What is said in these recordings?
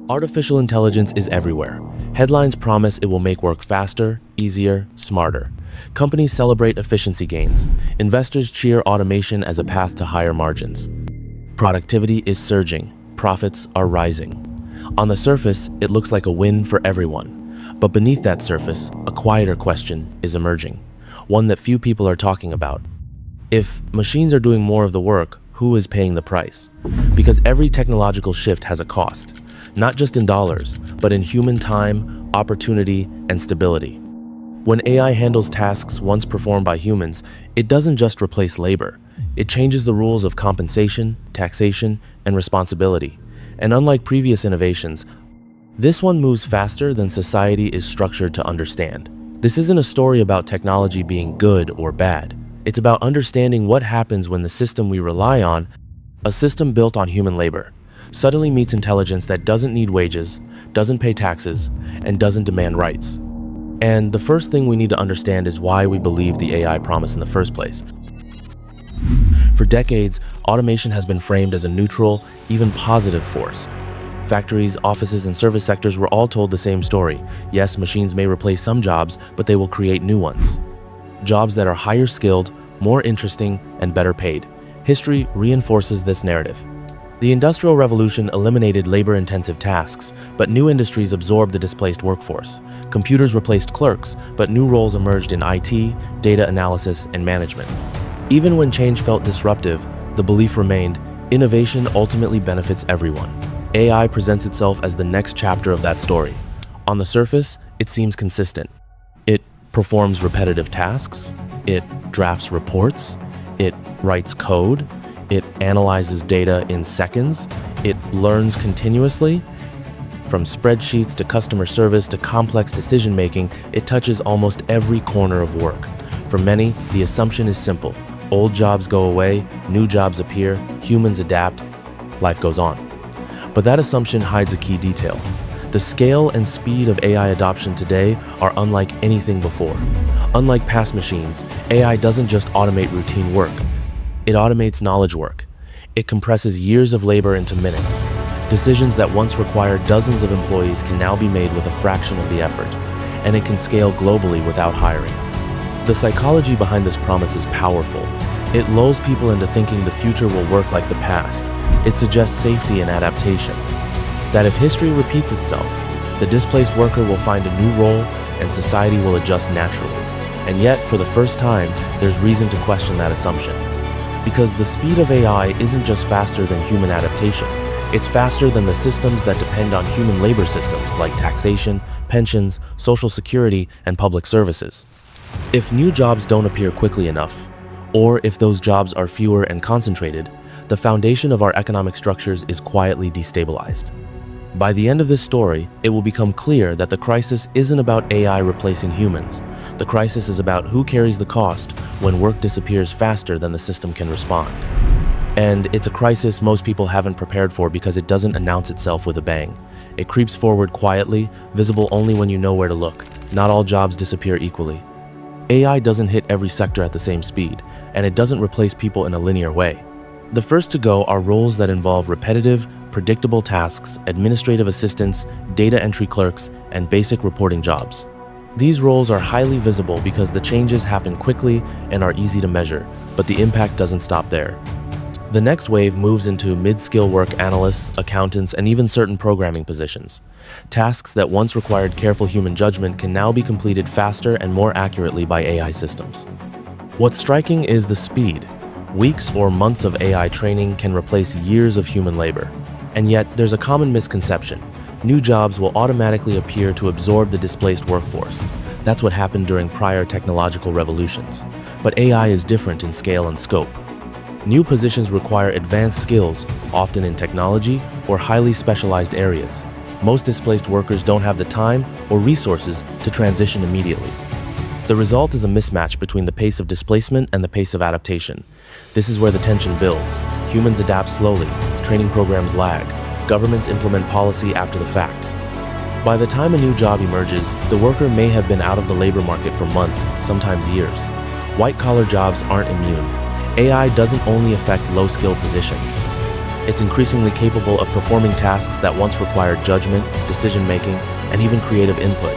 Artificial intelligence is everywhere. Headlines promise it will make work faster, easier, smarter. Companies celebrate efficiency gains. Investors cheer automation as a path to higher margins. Productivity is surging. Profits are rising. On the surface, it looks like a win for everyone. But beneath that surface, a quieter question is emerging, one that few people are talking about. If machines are doing more of the work, who is paying the price? Because every technological shift has a cost, not just in dollars, but in human time, opportunity, and stability. When AI handles tasks once performed by humans, it doesn't just replace labor. It changes the rules of compensation, taxation, and responsibility. And unlike previous innovations, this one moves faster than society is structured to understand. This isn't a story about technology being good or bad. It's about understanding what happens when the system we rely on, a system built on human labor, suddenly meets intelligence that doesn't need wages, doesn't pay taxes, and doesn't demand rights. And the first thing we need to understand is why we believe the AI promise in the first place. For decades, automation has been framed as a neutral, even positive force. Factories, offices, and service sectors were all told the same story. Yes, machines may replace some jobs, but they will create new ones. Jobs that are higher skilled, more interesting, and better paid. History reinforces this narrative. The Industrial Revolution eliminated labor-intensive tasks, but new industries absorbed the displaced workforce. Computers replaced clerks, but new roles emerged in IT, data analysis, and management. Even when change felt disruptive, the belief remained, innovation ultimately benefits everyone. AI presents itself as the next chapter of that story. On the surface, it seems consistent. It performs repetitive tasks, it drafts reports, it writes code, it analyzes data in seconds, it learns continuously. From spreadsheets to customer service to complex decision-making, it touches almost every corner of work. For many, the assumption is simple. Old jobs go away, new jobs appear, humans adapt, life goes on. But that assumption hides a key detail. The scale and speed of AI adoption today are unlike anything before. Unlike past machines, AI doesn't just automate routine work. It automates knowledge work. It compresses years of labor into minutes. Decisions that once required dozens of employees can now be made with a fraction of the effort, and it can scale globally without hiring. The psychology behind this promise is powerful. It lulls people into thinking the future will work like the past. It suggests safety and adaptation. That if history repeats itself, the displaced worker will find a new role and society will adjust naturally. And yet, for the first time, there's reason to question that assumption. Because the speed of AI isn't just faster than human adaptation, it's faster than the systems that depend on human labor systems like taxation, pensions, social security, and public services. If new jobs don't appear quickly enough, or if those jobs are fewer and concentrated, the foundation of our economic structures is quietly destabilized. By the end of this story, it will become clear that the crisis isn't about AI replacing humans. The crisis is about who carries the cost when work disappears faster than the system can respond. And it's a crisis most people haven't prepared for because it doesn't announce itself with a bang. It creeps forward quietly, visible only when you know where to look. Not all jobs disappear equally. AI doesn't hit every sector at the same speed, and it doesn't replace people in a linear way. The first to go are roles that involve repetitive, predictable tasks, administrative assistants, data entry clerks, and basic reporting jobs. These roles are highly visible because the changes happen quickly and are easy to measure, but the impact doesn't stop there. The next wave moves into mid-skill work analysts, accountants, and even certain programming positions. Tasks that once required careful human judgment can now be completed faster and more accurately by AI systems. What's striking is the speed. Weeks or months of AI training can replace years of human labor. And yet, there's a common misconception. New jobs will automatically appear to absorb the displaced workforce. That's what happened during prior technological revolutions. But AI is different in scale and scope. New positions require advanced skills, often in technology or highly specialized areas. Most displaced workers don't have the time or resources to transition immediately. The result is a mismatch between the pace of displacement and the pace of adaptation. This is where the tension builds. Humans adapt slowly, training programs lag, governments implement policy after the fact. By the time a new job emerges, the worker may have been out of the labor market for months, sometimes years. White-collar jobs aren't immune. AI doesn't only affect low-skilled positions. It's increasingly capable of performing tasks that once required judgment, decision-making, and even creative input.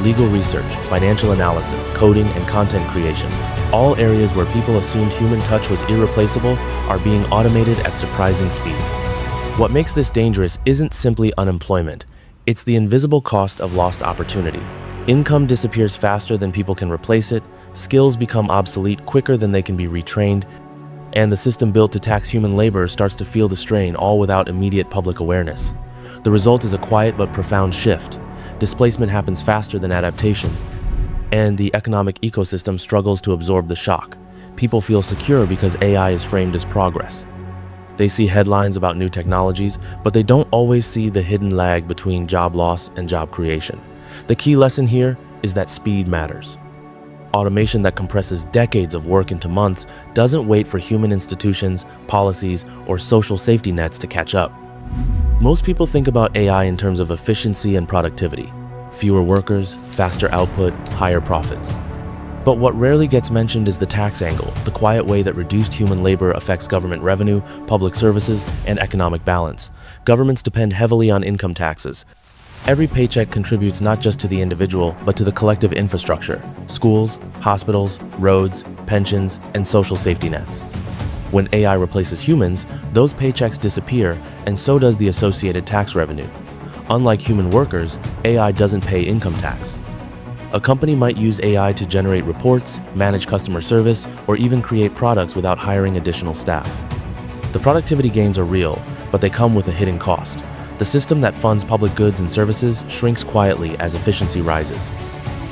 Legal research, financial analysis, coding, and content creation, all areas where people assumed human touch was irreplaceable, are being automated at surprising speed. What makes this dangerous isn't simply unemployment. It's the invisible cost of lost opportunity. Income disappears faster than people can replace it, skills become obsolete quicker than they can be retrained, and the system built to tax human labor starts to feel the strain, all without immediate public awareness. The result is a quiet but profound shift. Displacement happens faster than adaptation, and the economic ecosystem struggles to absorb the shock. People feel secure because AI is framed as progress. They see headlines about new technologies, but they don't always see the hidden lag between job loss and job creation. The key lesson here is that speed matters. Automation that compresses decades of work into months doesn't wait for human institutions, policies, or social safety nets to catch up. Most people think about AI in terms of efficiency and productivity. Fewer workers, faster output, higher profits. But what rarely gets mentioned is the tax angle, the quiet way that reduced human labor affects government revenue, public services, and economic balance. Governments depend heavily on income taxes. Every paycheck contributes not just to the individual, but to the collective infrastructure: schools, hospitals, roads, pensions, and social safety nets. When AI replaces humans, those paychecks disappear, and so does the associated tax revenue. Unlike human workers, AI doesn't pay income tax. A company might use AI to generate reports, manage customer service, or even create products without hiring additional staff. The productivity gains are real, but they come with a hidden cost. The system that funds public goods and services shrinks quietly as efficiency rises.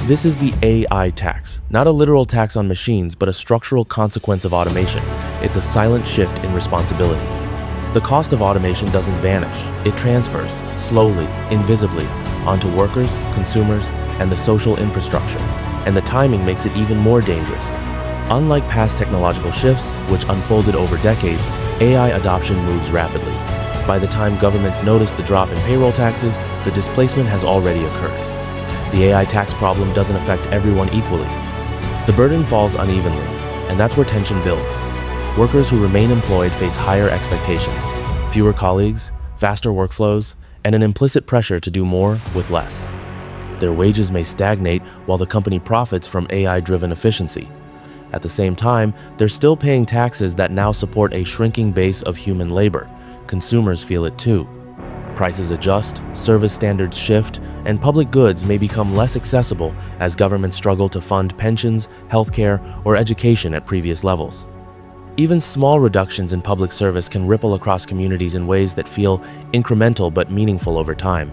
This is the AI tax, not a literal tax on machines, but a structural consequence of automation. It's a silent shift in responsibility. The cost of automation doesn't vanish. It transfers, slowly, invisibly, onto workers, consumers, and the social infrastructure. And the timing makes it even more dangerous. Unlike past technological shifts, which unfolded over decades, AI adoption moves rapidly. By the time governments notice the drop in payroll taxes, the displacement has already occurred. The AI tax problem doesn't affect everyone equally. The burden falls unevenly, and that's where tension builds. Workers who remain employed face higher expectations, fewer colleagues, faster workflows, and an implicit pressure to do more with less. Their wages may stagnate while the company profits from AI-driven efficiency. At the same time, they're still paying taxes that now support a shrinking base of human labor. Consumers feel it too. Prices adjust, service standards shift, and public goods may become less accessible as governments struggle to fund pensions, healthcare, or education at previous levels. Even small reductions in public service can ripple across communities in ways that feel incremental but meaningful over time.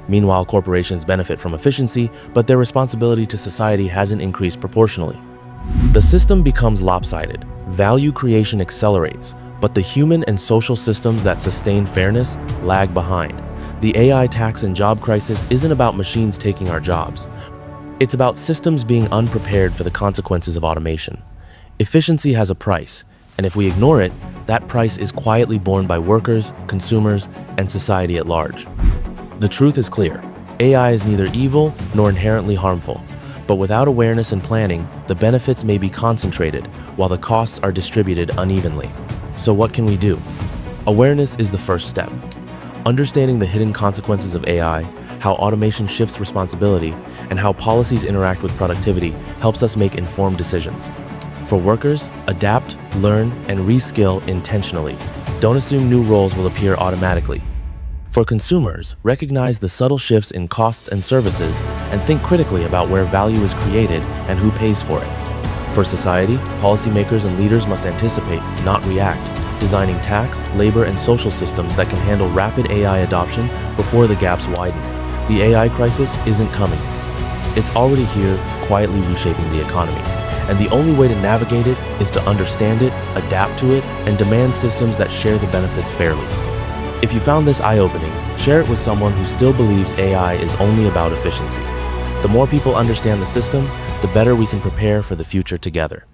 Meanwhile, corporations benefit from efficiency, but their responsibility to society hasn't increased proportionally. The system becomes lopsided. Value creation accelerates, but the human and social systems that sustain fairness lag behind. The AI tax and job crisis isn't about machines taking our jobs. It's about systems being unprepared for the consequences of automation. Efficiency has a price, and if we ignore it, that price is quietly borne by workers, consumers, and society at large. The truth is clear. AI is neither evil nor inherently harmful, but without awareness and planning, the benefits may be concentrated while the costs are distributed unevenly. So what can we do? Awareness is the first step. Understanding the hidden consequences of AI, how automation shifts responsibility, and how policies interact with productivity helps us make informed decisions. For workers, adapt, learn, and reskill intentionally. Don't assume new roles will appear automatically. For consumers, recognize the subtle shifts in costs and services and think critically about where value is created and who pays for it. For society, policymakers and leaders must anticipate, not react, designing tax, labor, and social systems that can handle rapid AI adoption before the gaps widen. The AI crisis isn't coming. It's already here, quietly reshaping the economy. And the only way to navigate it is to understand it, adapt to it, and demand systems that share the benefits fairly. If you found this eye-opening, share it with someone who still believes AI is only about efficiency. The more people understand the system, the better we can prepare for the future together.